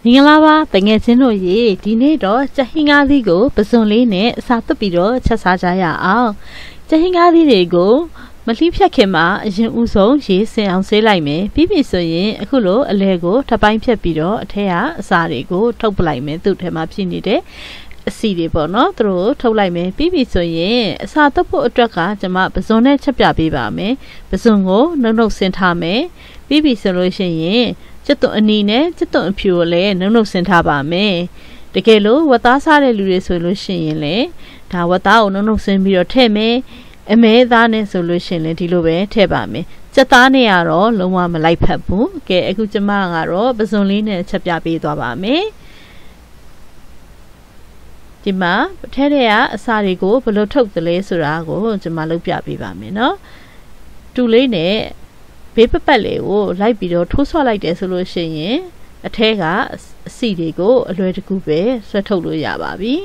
မင်္ဂလာပါတငယ်ချင်းတို့ရေဒီနေ့တော့ကြက်ဟင်းကားသီးကိုပစွန်လေးနဲ့အစာသွတ်ပြီးတော့ချက်စားကြရအောင်ကြက်ဟင်းကားသီးတွေကိုမလှီးဖြတ်ခင်မှာအရင်ဦးဆုံးရေစင်အောင်ဆေးလိုက်မယ်ပြီးပြီဆိုရင်အခုလိုအလဲကိုထပ်ပိုင်းဖြတ်ပြီးတော့အထက်ကအစာတွေကိုထုတ်ပလိုက်မယ်သူ့ထဲမှာဖြစ်နေတဲ့အစီတွေပေါ့နော်သူတို့ထုတ်လိုက်မယ်ပြီးပြီဆိုရင်အစာသွတ်ဖို့အတွက်ကကျွန်မပစွန်နဲ့ချက်ပြပေးပါမယ်ပစွန်ကိုနှုတ်နှုတ်ဆင်းထားမယ်ပြီးပြီဆိုလို့ရှိရင်ကျက်သွန်အနီနဲ့ကျက်သွန်အဖြူကိုလည်းနှုတ်နှုတ်ဆင်းထားပါမယ်တကယ်လို့ဝတ်သားစားတဲ့လူတွေဆိုလို့ရှိရင်လည်းဒါဝတ်သားကိုနှုတ်နှုတ်ဆင်းပြီးတော့ထည့်မယ်အမဲသားနဲ့ဆိုလို့ရှိရင်လည်းဒီလိုပဲထည့်ပါမယ်ကျက်သားနဲ့ကတော့လုံးဝမလိုက်ဖက်ဘူးကဲအခုကျမကတော့ပစွန်လေးနဲ့ချက်ပြပေးသွားပါမယ်ဒီမှာထဲထဲကအစာတွေကိုဘယ်လိုထုတ်သလဲဆိုတာကိုကျမလုပ်ပြပေးပါမယ်နော်တူလေးနဲ့ဘေးပပတ်လေးကိုလိုက်ပြီးတော့ထိုးဆွလိုက်တယ်ဆိုလို့ရှိရင်အထဲကအစီတွေကိုအလွယ်တကူပဲဆွဲထုတ်လို့ရပါပြီ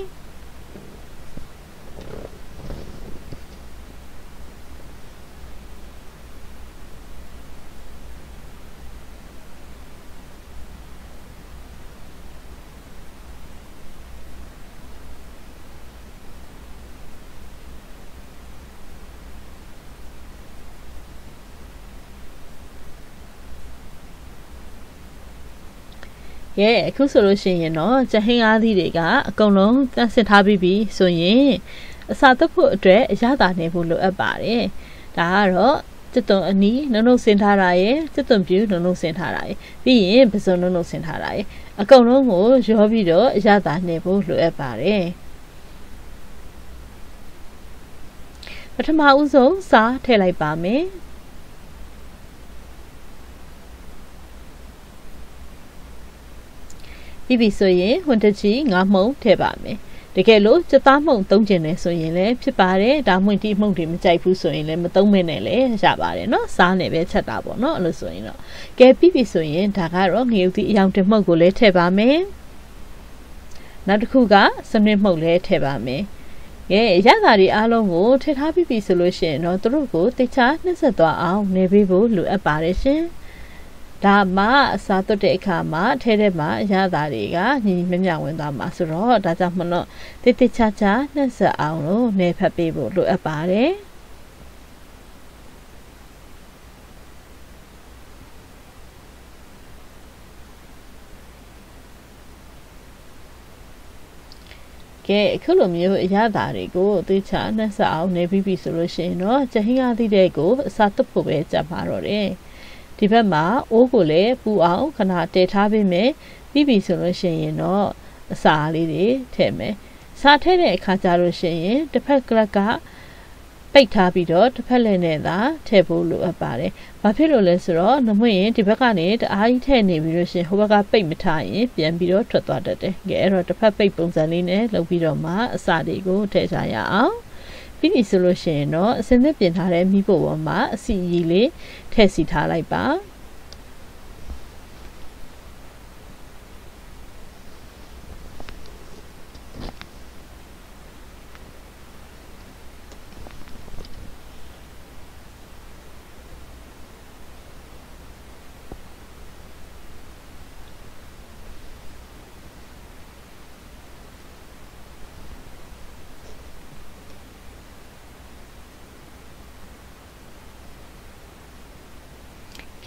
ကဲအခုဆိုလို့ရှိရင်တော့ကြက်ဟင်းကားသီးတွေကအကုန်လုံးတန့်စင်ထားပြီးပြီဆိုရင်အစာသွတ်ဖို့အတွက်အရသာနေဖို့လိုအပ်ပါတယ်ဒါကတော့ကျက်သွန်အနီးနှုတ်နှုတ်ဆင်းထားတာရယ်ကျက်သွန်ပြူနှုတ်နှုတ်ဆင်းထားတာရယ်ပြီးရင်ပစွန်နှုတ်နှုတ်ဆင်းထားတာရယ်အကုန်လုံးကိုရောပြီးတော့အရသာနေဖို့လိုအပ်ပါတယ်ပထမဦးဆုံးစားထည့်လိုက်ပါမယ်ပြီးပြီဆိုရင်ဟွန်တချီငါးမှုန့်ထည့်ပါမယ်တကယ်လို့စက်သားမှုန့်သုံးကျင်တယ်ဆိုရင်လည်းဖြစ်ပါတယ်ဒါမှမဟုတ်ဒီမှုန့်တွေမကြိုက်ဘူးဆိုရင်လည်းမသုံးမဲနဲ့လည်းရပါတယ်เนาะစားနေပဲချက်တာပေါ့เนาะအဲ့လိုဆိုရင်တော့ကဲပြီးပြီဆိုရင်ဒါကတော့ငရုတ်သီးအယောင်တင်မှုန့်ကိုလည်းထည့်ပါမယ်နောက်တစ်ခုကစနစ်မှုန့်လည်းထည့်ပါမယ်ကဲရတာတွေအားလုံးကိုထည့်ထားပြီးပြီဆိုလို့ရှိရင်တော့သူတို့ကိုတခြားနှိမ့်ဆက်သွားအောင်နေပေးဖို့လိုအပ်ပါတယ်ရှင်ဒါမှအစားသွတ်တဲ့အခါမှာထဲထဲမှာအရသာတွေကညီညီမျှမျှဝင်သွားမှာဆိုတော့ဒါကြောင့်မလို့တိတိကျကျနှက်ဆက်အောင်လို့နေဖက်ပေးဖို့လိုအပ်ပါတယ်ကဲအခုလိုမျိုးအရသာတွေကိုတိကျနှက်ဆက်အောင်နေပြီးပြီဆိုလို့ရှိရင်တော့ကြက်ဟင်းကားသီးတဲ့ကိုအစားသွတ်ဖို့ပဲကြပ်ပါတော့တယ်ဒီဘက်မှာအိုးကိုလည်းပူအောင်ခဏတည်ထားပေးမယ်ပြီးပြီဆိုလို့ရှိရင်တော့အစာလေးတွေထည့်မယ်စားထည့်တဲ့အခါကျလို့ရှိရင်တစ်ဖက်ကလကပိတ်ထားပြီးတော့တစ်ဖက်လည်းနဲ့သာထည့်ဖို့လိုအပ်ပါတယ်ဘာဖြစ်လို့လဲဆိုတော့နှမွေရင်ဒီဘက်ကနေတအားကြီးထည့်နေပြီးလို့ရှိရင်ဟိုဘက်ကပိတ်မထားရင်ပြန်ပြီးတော့ထွက်သွားတတ်တယ်ကဲအဲ့တော့တစ်ဖက်ပိတ်ပုံစံလေးနဲ့လုပ်ပြီးတော့မှအစာတွေကိုထည့်ကြရအောင်ပြီးပြီဆိုလို့ရှိရင်တော့အစင်းသစ်ပြင်ထားတဲ့မိဖို့ပေါ်မှာအစီအီလေးထည့်စီထားလိုက်ပါ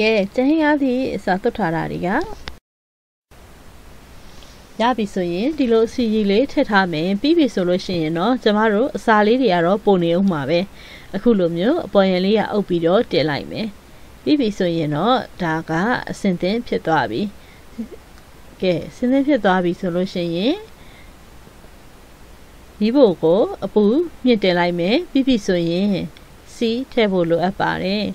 ကဲကျင်းရသည့်အစာသွတ်ထားတာတွေကရပြီဆိုရင်ဒီလိုအစီကြီးလေးထည့်ထားမယ်ပြီးပြီဆိုလို့ရှိရင်တော့ကျမတို့အစာလေးတွေကတော့ပုံနေအောင်မှာပဲအခုလိုမျိုးအပေါ်ရန်လေးကအုပ်ပြီးတော့တင်လိုက်မယ်ပြီးပြီဆိုရင်တော့ဒါကအစင်သင်းဖြစ်သွားပြီကဲစင်သင်းဖြစ်သွားပြီဆိုလို့ရှိရင်ဒီဘို့ကိုအပူမြင့်တင်လိုက်မယ်ပြီးပြီဆိုရင်စီထည့်ဖို့လိုအပ်ပါတယ်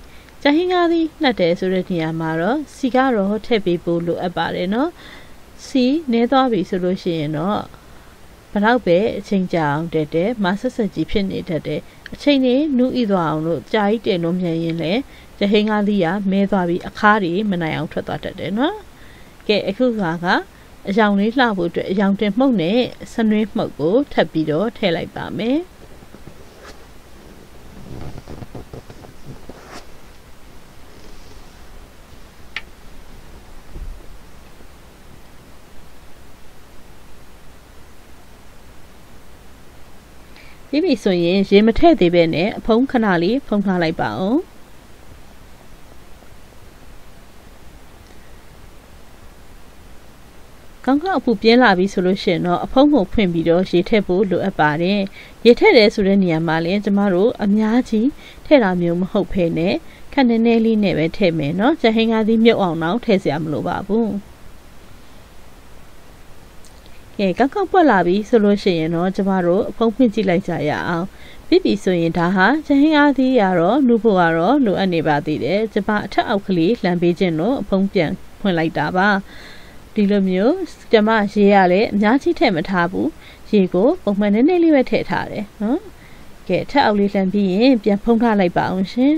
ကြက်ဟင်းကားသီးနှက်တယ်ဆိုတဲ့နေရာမှာတော့စီကတော့ထည့်ပေးဖို့လိုအပ်ပါတယ်နော်စီနဲသွားပြီဆိုလို့ရှိရင်တော့ဘလောက်ပဲအချိန်ကြာအောင်တက်တယ်မဆက်ဆက်ကြီးဖြစ်နေတတ်တယ်အချိန်နဲ့နူးဤသွားအောင်လို့ကြာကြီးတင်လို့မြန်ရင်လည်းကြက်ဟင်းကားသီးကမဲသွားပြီးအခါးတွေမနိုင်အောင်ထွက်သွားတတ်တယ်နော်ကဲအခုကအယောင်လေးလှဖို့အတွက်အယောင်တင်မှုန့်နဲ့စနွေးမှုန့်ကိုထပ်ပြီးတော့ထည့်လိုက်ပါမယ် က ပြီးပြီဆိုရင်ရေမထည့်သေးပဲနဲ့အဖုံးခဏလေးဖုံးထားလိုက်ပါအောင်ကောင်းကောင်းအပူပြင်းလာပြီဆိုလို့ရှိရင်တော့အဖုံးကိုဖွင့်ပြီးတော့ရေထည့်ဖို့လိုအပ်ပါတယ်ရေထည့်တယ်ဆိုတဲ့နေရာမှာလည်းကျမတို့အများကြီးထည့်တာမျိုးမဟုတ်ဘဲနဲ့ခက်နဲနဲလေးနဲ့ပဲထည့်မယ်နော်ကြက်ဟင်းကားသီးမြုပ်အောင်တော့ထည့်စရာမလိုပါဘူးကဲကောင်းကောင်းပွက်လာပြီဆိုလို့ရှိရင်တော့ကျမတို့အဖုံးဖွင့်ကြည့်လိုက်ကြရအောင်ပြီးပြီဆိုရင်ဒါဟာကြက်ဟင်းကားသီးရတော့နှုတ်ဖို့ကတော့လိုအပ်နေပါသေးတယ်ကျမအထက်အောက်ကလေးလှမ်းပေးခြင်းလို့အဖုံးပြန်ဖွင့်လိုက်တာပါဒီလိုမျိုးကျမရေရလည်းအများကြီးထည့်မထားဘူးရေကိုပုံမှန်နည်းနည်းလေးပဲထည့်ထားတယ်နော်ကဲထက်အောက်လေးလှမ်းပြီးရင်ပြန်ဖုံးထားလိုက်ပါအောင်ရှင်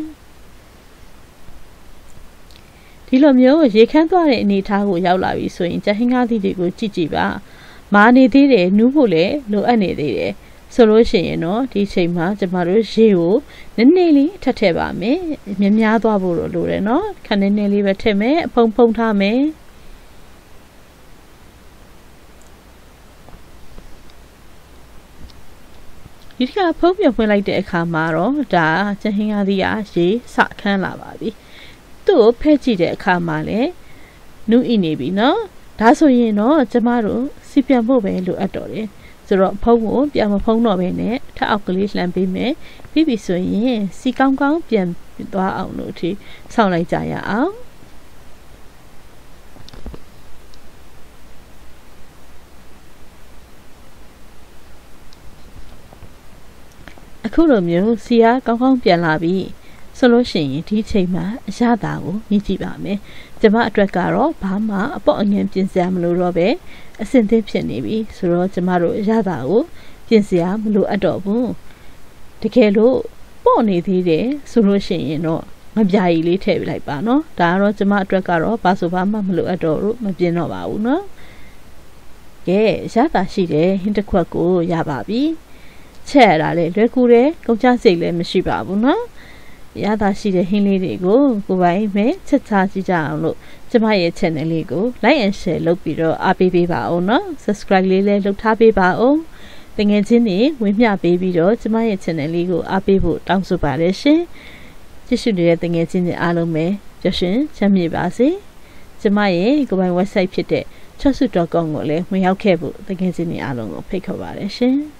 ဒီလိုမျိုးရေခမ်းသွားတဲ့အနေအထားကိုရောက်လာပြီဆိုရင်ကြက်ဟင်းကားသီးတွေကိုကြည့်ကြည့်ပါမာနေသေးတယ်နူးဖို့လည်းလိုအပ်နေသေးတယ်ဆိုလို့ရှိရင်တော့ဒီချိန်မှာကျမတို့ရေကိုနည်းနည်းလေးထပ်ထည့်ပါမယ်များသွားဖို့လိုတယ်နော်ခဏနည်းနည်းလေးပဲထည့်မယ်ဖုံးထားမယ်ဒီကဖုံးပြဖွင့်လိုက်တဲ့အခါမှာတော့ဒါကြက်ဟင်းကားသီးရေစခန်းလာပါပြီသူ့ကိုဖဲ့ကြည့်တဲ့အခါမှာလည်းနူးဣနေပြီနော်ဒါဆိုရင်တော့ကျမတို့စီပြန်ဖို့ပဲလိုအပ်တော့တယ်ဆိုတော့ဖုံးကိုပြန်မဖုံးတော့ဘဲနဲ့ထပ်အောက်ကလေးလှမ်းပေးမယ်ပြီးပြီဆိုရင်စီကောင်းကောင်းပြန်သွားအောင်လို့ဒီဆောင်းလိုက်ကြရအောင်အခုလိုမျိုးစီကကောင်းကောင်းပြန်လာပြီဆိုလို့ရှိရင်ဒီချိန်မှာအရသာကိုမြင်ကြည့်ပါမယ်ကျမအတွက်ကတော့ဘာမှအပေါ့အငင်ပြင်စရာမလိုတော့ပဲအဆင်သင့်ဖြစ်နေပြီဆိုတော့ကျမတို့အရသာကိုပြင်စရာမလိုအပ်တော့ဘူးတကယ်လို့ပေါ့နေသေးတယ်ဆိုလို့ရှိရင်တော့ငပြာကြီးလေးထည့်ပြလိုက်ပါနော်ဒါကတော့ကျမအတွက်ကတော့ဘာဆိုဘာမှမလိုအပ်တော့လို့မပြင်တော့ပါဘူးနော်ကဲအရသာရှိတယ်ဟင်းတစ်ခွက်ကိုရပါပြီချက်ရတာလေလွယ်ကူတယ်ကုန်ကျစရိတ်လည်းမရှိပါဘူးနော်ရတာရှိတဲ့ဟင်းလေးတွေကိုကိုယ်ပိုင်ပဲချက်ချကြည့်ကြအောင်လို့ကျမရဲ့ channel လေးကို like and share လုပ်ပြီးတော့အားပေးပါအောင်နော် subscribe လေးလည်းလုပ်ထားပေးပါအောင်တကယ်ချင်းနေဝင်မျှပေးပြီးတော့ကျမရဲ့ channel လေးကိုအားပေးဖို့တောင်းဆိုပါတယ်ရှင်ကြည့်ရှုနေတဲ့တကယ်ချင်းတွေအားလုံးပဲပျော်ရွှင်ချမ်းမြေ့ပါစေကျမရဲ့ကိုယ်ပိုင် website ဖြစ်တဲ့ chotsu.com ကိုလည်းဝင်ရောက်ခဲ့ဖို့တကယ်ချင်းတွေအားလုံးကိုဖိတ်ခေါ်ပါတယ်ရှင်